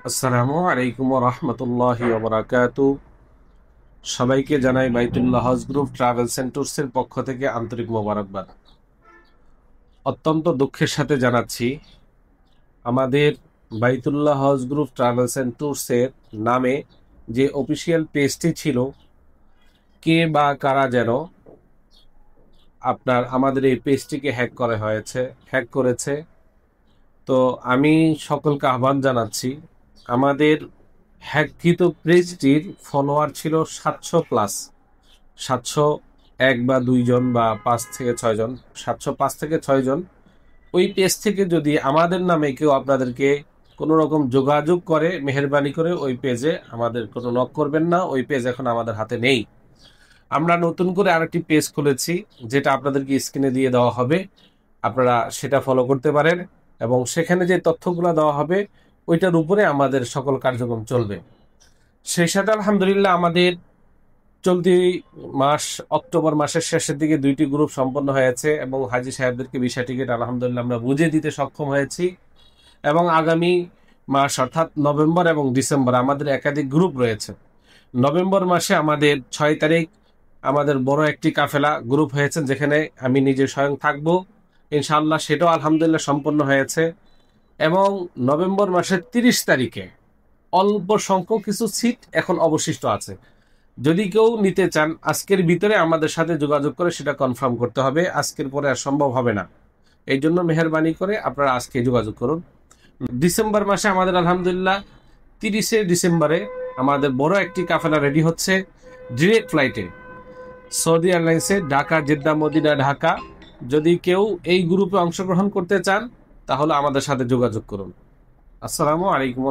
আসসালামু আলাইকুম ওয়া রাহমাতুল্লাহি ওয়া বারাকাতু। সবাইকে জানাই বাইতুল্লাহ হজ গ্রুপ ট্রাভেলস এন্ড ট্যুরসের পক্ষ থেকে আন্তরিক মোবারকবাদ। অত্যন্ত দুঃখের সাথে জানাচ্ছি, আমাদের বাইতুল্লাহ হজ গ্রুপ ট্রাভেলস এন্ড ট্যুরসের নামে যে অফিসিয়াল পেজটি ছিল, কে বা কারা যেন আমাদের এই পেজটিকে হ্যাক করেছে। তো আমি সকলকে আহ্বান জানাচ্ছি, আমাদের হ্যাককৃত পেজটির ফলোয়ার ছিল 700+। 701 বা 2 জন বা 5 থেকে 6 জন, 705 থেকে 6 জন। ওই পেজ থেকে যদি আমাদের নামে কেউ আপনাদেরকে কোনো রকম যোগাযোগ করে, মেহেরবানি করে ওই পেজে আমাদের কোনো নক করবেন না। ওই পেজ এখন আমাদের হাতে নেই। আমরা নতুন করে আরেকটি পেজ খুলেছি, যেটা আপনাদেরকে স্ক্রিনে দিয়ে দেওয়া হবে। আপনারা সেটা ফলো করতে পারেন এবং সেখানে যে তথ্যগুলো দেওয়া হবে ওইটার উপরে আমাদের সকল কার্যক্রম চলবে। সেই সাথে আলহামদুলিল্লাহ আমাদের চলতি মাস অক্টোবর মাসের শেষের দিকে 2টি গ্রুপ সম্পন্ন হয়েছে এবং হাজী সাহেবদেরকে ভিসা টিকিট আলহামদুলিল্লাহ আমরা বুঝে দিতে সক্ষম হয়েছি। এবং আগামী মাস অর্থাৎ নভেম্বর এবং ডিসেম্বর আমাদের একাধিক গ্রুপ রয়েছে। নভেম্বর মাসে আমাদের 6 তারিখ আমাদের বড় একটি কাফেলা গ্রুপ হয়েছে, যেখানে আমি নিজে স্বয়ং থাকবো ইনশাআল্লাহ। সেটাও আলহামদুলিল্লাহ সম্পন্ন হয়েছে। এবং নভেম্বর মাসের 30 তারিখে অল্প সংখ্যক কিছু সিট এখন অবশিষ্ট আছে। যদি কেউ নিতে চান, আজকের ভিতরে আমাদের সাথে যোগাযোগ করে সেটা কনফার্ম করতে হবে। আজকের পরে আর সম্ভব হবে না। এই জন্য মেহরবানি করে আপনারা আজকে যোগাযোগ করুন। ডিসেম্বর মাসে আমাদের আলহামদুলিল্লাহ 30শে ডিসেম্বরে আমাদের বড় একটি কাফেলা রেডি হচ্ছে, ডিরেক্ট ফ্লাইটে সৌদি এয়ারলাইন্সে, ঢাকা, জেদ্দা, মদিনা, ঢাকা। যদি কেউ এই গ্রুপে অংশগ্রহণ করতে চান তাহলে আমাদের সাথে যোগাযোগ করুন। আসসালামু আলাইকুম।